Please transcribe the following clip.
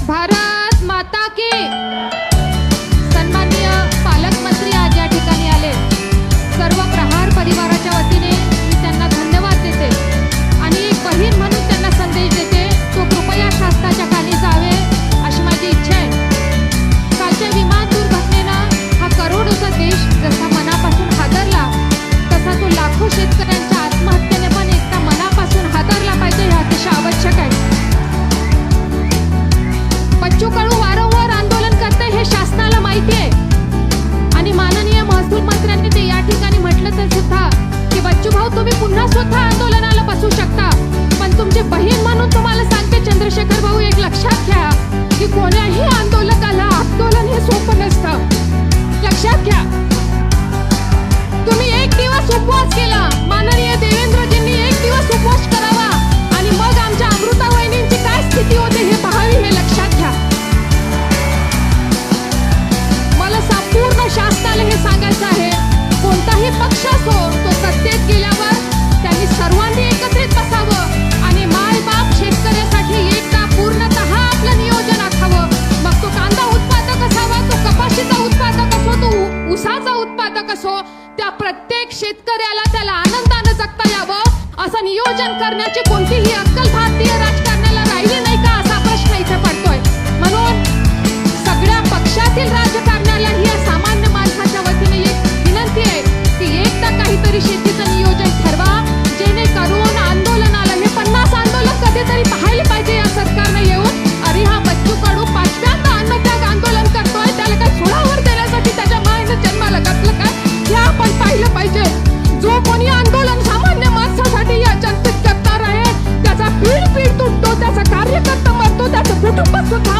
भारत माता की। सन्माननीय पालकमंत्री आज या ठिकाणी आले। सर्व प्रहार परिवाराच्या वतीने मी त्यांना धन्यवाद देते आणि एक बहीण म्हणून त्यांना संदेश देते, तो कृपया शासनाच्या खाली जावे अशी माझी इच्छा आहे। कालच्या विमान दुर्घटनेनं हा करोडोचा देश जसा मनापासून हादरला, तसा तो लाखो शेतकऱ्यांच्या आत्महत्येने पण एकदा मनापासून हादरला पाहिजे, हे अतिशय आवश्यक आहे। बच्चू कडू वारंवार आंदोलन करते हे शासनाला माहिती आहे आणि माननीय महसूल मंत्र्यांनी ते या ठिकाणी म्हटलं तर सुद्धा की बच्चू भाऊ तुम्ही पुन्हा स्वतः आंदोलनाला बसू शकता, पण तुमची बहीण म्हणून तुम्हाला सांगते चंद्रशेखर भाऊ, एक लक्षात घ्या की कोण्याही आंदोलकाला आंदोलन हे सोपं नसतं। लक्षात घ्या, तुम्ही एक दिवस उपवास केला, माननीय देवेंद्रजींनी एक दिवस उपवास करावा आणि मग आमच्या अमृता वहिनींची काय स्थिती होते हे पाहावी, हे लक्षात घ्या। मला संपूर्ण शासनाला हे सांगायचं आहे, कोणताही पक्ष असो तो सत्तेत गेल्यावर त्यांनी सर्वांनी एकत्रित बसावं आणि माय बाप शेतकऱ्यासाठी एकदा पूर्णतः आपलं नियोजन आखावं। मग तो कांदा उत्पादक असावा, तो कपाशीचा उत्पादक असो, तो ऊसाचा उत्पादक असो, त्या प्रत्येक शेतकऱ्याला त्याला आनंदाने जगता यावं असं नियोजन करण्याची कोणतीही अक्कल भारतीय राजकारणाला राहिली नाही का असा प्रश्न इथे पडतोय। म्हणून सगळ्या पक्षातील राजकारण्याला ही सामान्य माणसाच्या वतीने एक विनंती आहे की एकदा काहीतरी शेतीचं नियोजन ठरवा, जेणेकरून आंदोलनाला हे 50 आंदोलन कधीतरी पाहायला पाहिजे या सरकारने येऊन। अरे हा बच्चू कडू 5व्यांदा अन्नत्याग आंदोलन करतोय, त्याला काय सोडावर देण्यासाठी त्याच्या मायेने जन्माला घातलं काय हे आपण पाहिलं पाहिजे। जो कोणी आंदोलन सामान्य माणसासाठी या जनतेत करणार आहे त्याचा पीड तुटतो, त्याचा कार्यकर्ता मरतो, त्याचं कुटुंब सुद्धा